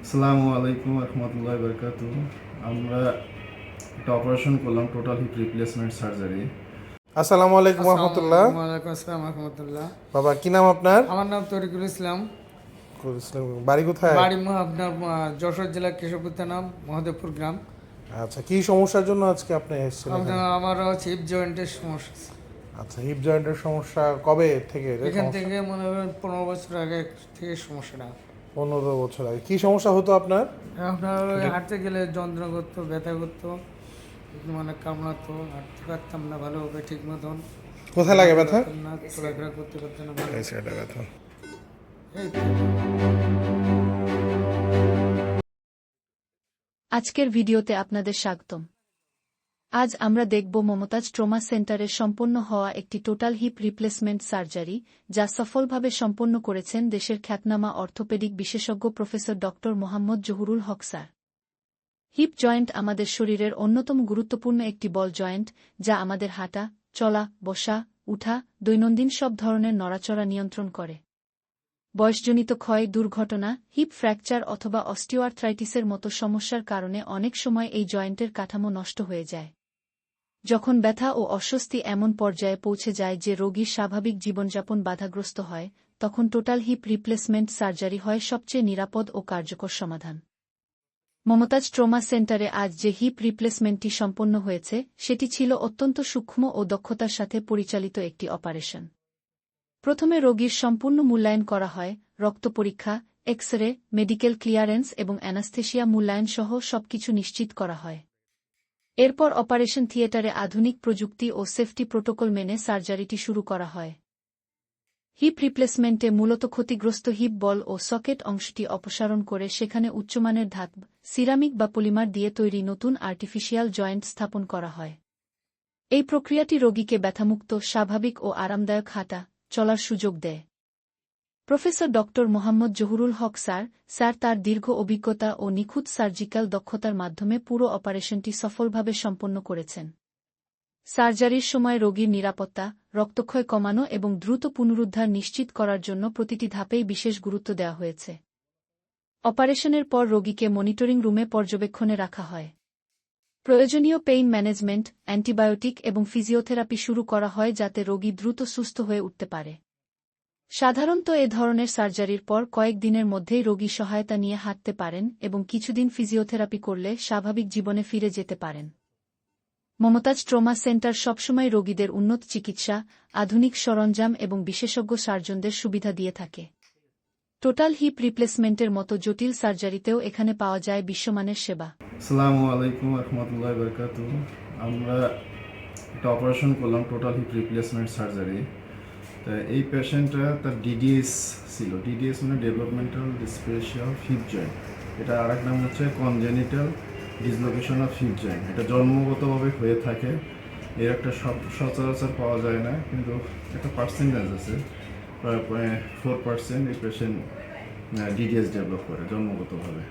আসসালামু আলাইকুম রহমতুল্লাহি বারাকাতুহু। আমরা একটা অপারেশন করলাম, টোটাল হিপ রিপ্লেসমেন্ট সার্জারি। আসসালামু আলাইকুম রহমতুল্লাহ। ওয়ালাইকুম আসসালাম রহমতুল্লাহ। বাবা কি নাম আপনার? আমার নাম তরিকুল ইসলাম। বাড়ি কোথায়? বাড়ি আপনার যশোর জেলা কেশবপুর থানা মহদেবপুর গ্রাম। আচ্ছা, কি সমস্যার জন্য আজকে আপনি এসেছেন এখানে? আমার হচ্ছে হিপ জয়েন্টের সমস্যা। আচ্ছা, হিপ জয়েন্টের সমস্যা কবে থেকে এখান থেকে মনে করেন 15 বছর আগে থেকে সমস্যাটা। 15 বছর আগে কি সমস্যা হতো আপনার? আপনার হাঁটতে গেলে যন্ত্রণা করতো, ব্যথা করতো, মানে কামড়াতো, হাঁটতে পারতাম না ভালোভাবে ঠিক মতন। কোথায় লাগে ব্যথা? না, চলাফেরা করতে পারতাম না ভালো। এই সাইডে ব্যথা। এই তো। আজকের ভিডিওতে আপনাদের স্বাগতম। আজ আমরা দেখব মমতাজ ট্রমা সেন্টারে সম্পন্ন হওয়া একটি টোটাল হিপ রিপ্লেসমেন্ট সার্জারি, যা সফলভাবে সম্পন্ন করেছেন দেশের খ্যাতনামা অর্থোপেডিক বিশেষজ্ঞ প্রফেসর ডক্টর মোহাম্মদ জহুরুল হক স্যার। হিপ জয়েন্ট আমাদের শরীরের অন্যতম গুরুত্বপূর্ণ একটি বল জয়েন্ট, যা আমাদের হাঁটা, চলা, বসা, উঠা, দৈনন্দিন সব ধরনের নড়াচড়া নিয়ন্ত্রণ করে। বয়সজনিত ক্ষয়, দুর্ঘটনা, হিপ ফ্র্যাকচার অথবা অস্টিওআর্থ্রাইটিসের মতো সমস্যার কারণে অনেক সময় এই জয়েন্টের কাঠামো নষ্ট হয়ে যায়। যখন ব্যথা ও অস্বস্তি এমন পর্যায়ে পৌঁছে যায় যে রোগীর স্বাভাবিক জীবনযাপন বাধাগ্রস্ত হয়, তখন টোটাল হিপ রিপ্লেসমেন্ট সার্জারি হয় সবচেয়ে নিরাপদ ও কার্যকর সমাধান। মমতাজ ট্রমা সেন্টারে আজ যে হিপ রিপ্লেসমেন্টটি সম্পন্ন হয়েছে, সেটি ছিল অত্যন্ত সূক্ষ্ম ও দক্ষতার সাথে পরিচালিত একটি অপারেশন। প্রথমে রোগীর সম্পূর্ণ মূল্যায়ন করা হয়, রক্ত পরীক্ষা, এক্স-রে, মেডিকেল ক্লিয়ারেন্স এবং অ্যানাস্থেশিয়া মূল্যায়ন সহ সবকিছু নিশ্চিত করা হয়। এরপর অপারেশন থিয়েটারে আধুনিক প্রযুক্তি ও সেফটি প্রোটোকল মেনে সার্জারিটি শুরু করা হয়। হিপ রিপ্লেসমেন্টে মূলত ক্ষতিগ্রস্ত হিপ বল ও সকেট অংশটি অপসারণ করে সেখানে উচ্চমানের ধাতব, সিরামিক বা পলিমার দিয়ে তৈরি নতুন আর্টিফিশিয়াল জয়েন্ট স্থাপন করা হয়। এই প্রক্রিয়াটি রোগীকে ব্যথামুক্ত, স্বাভাবিক ও আরামদায়ক হাঁটা, চলার সুযোগ দেয়। প্রফেসর ডক্টর মোহাম্মদ জহুরুল হক স্যার তার দীর্ঘ অভিজ্ঞতা ও নিখুঁত সার্জিক্যাল দক্ষতার মাধ্যমে পুরো অপারেশনটি সফলভাবে সম্পন্ন করেছেন। সার্জারির সময় রোগীর নিরাপত্তা, রক্তক্ষয় কমানো এবং দ্রুত পুনরুদ্ধার নিশ্চিত করার জন্য প্রতিটি ধাপেই বিশেষ গুরুত্ব দেওয়া হয়েছে। অপারেশনের পর রোগীকে মনিটরিং রুমে পর্যবেক্ষণে রাখা হয়। প্রয়োজনীয় পেইন ম্যানেজমেন্ট, অ্যান্টিবায়োটিক এবং ফিজিওথেরাপি শুরু করা হয় যাতে রোগী দ্রুত সুস্থ হয়ে উঠতে পারে। সাধারণত এ ধরনের সার্জারির পর কয়েক দিনের মধ্যেই রোগী সহায়তা নিয়ে হাঁটতে পারেন এবং কিছুদিন ফিজিওথেরাপি করলে স্বাভাবিক জীবনে ফিরে যেতে পারেন। মমতাজ ট্রমা সেন্টার সবসময় রোগীদের উন্নত চিকিৎসা, আধুনিক সরঞ্জাম এবং বিশেষজ্ঞ সার্জনদের সুবিধা দিয়ে থাকে। টোটাল হিপ রিপ্লেসমেন্টের মতো জটিল সার্জারিতেও এখানে পাওয়া যায় বিশ্বমানের সেবা। আসসালামু আলাইকুম রহমতুল্লাহি বারাকাতুহু। আমরা একটা অপারেশন করলাম, টোটাল হিপ রিপ্লেসমেন্ট সার্জারি। তা এই পেশেন্টটা তার ডিডিএস ছিল। ডিডিএস মানে developmental dysplasia of hip joint. এটা আরেক নাম হচ্ছে congenital dislocation of hip joint. এটা জন্মগতভাবে হয়ে থাকে। এর একটা সচরাচর পাওয়া যায় না, কিন্তু একটা পার্সেন্টেজ আছে, প্রায় 4% এই পেশেন্ট ডিডিএস ডেভেলপ করে জন্মগতভাবে।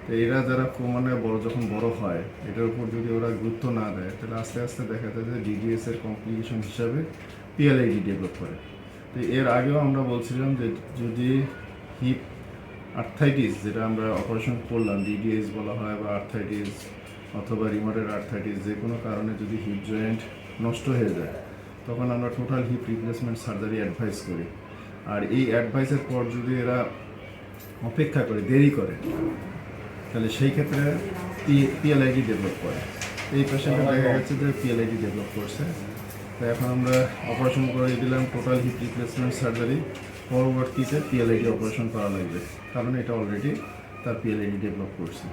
তো এরা যারা মানে যখন বড় হয়, এটার উপর যদি ওরা গুরুত্ব না দেয়, তাহলে আস্তে আস্তে দেখা যায় যে ডিডিএস এর কমপ্লিকেশন হিসাবে পিএলআইডি ডেভেলপ করে। তো এর আগেও আমরা বলছিলাম যে যদি হিপ আর্থাইটিস, যেটা আমরা অপারেশন করলাম, ডিডিএস বলা হয় বা আর্থাইটিস অথবা রিমোটেড আর্থাইটিস, যে কোনো কারণে যদি হিপ জয়েন্ট নষ্ট হয়ে যায়, তখন আমরা total hip replacement surgery advice করি। আর এই অ্যাডভাইসের পর যদি এরা অপেক্ষা করে, দেরি করে, তাহলে সেই ক্ষেত্রে পিএলআইডি ডেভেলপ করে। এই পেশেন্টে দেখা গেছে যে পিএলআইডি ডেভেলপ করছে। তো এখন আমরা অপারেশন করে দিলাম টোটাল হিপ রিপ্লেসমেন্ট সার্জারি। পরবর্তীতে পিএলআইডি অপারেশন করা লাগবে, কারণ এটা অলরেডি তার পিএলআইডি ডেভেলপ করছে।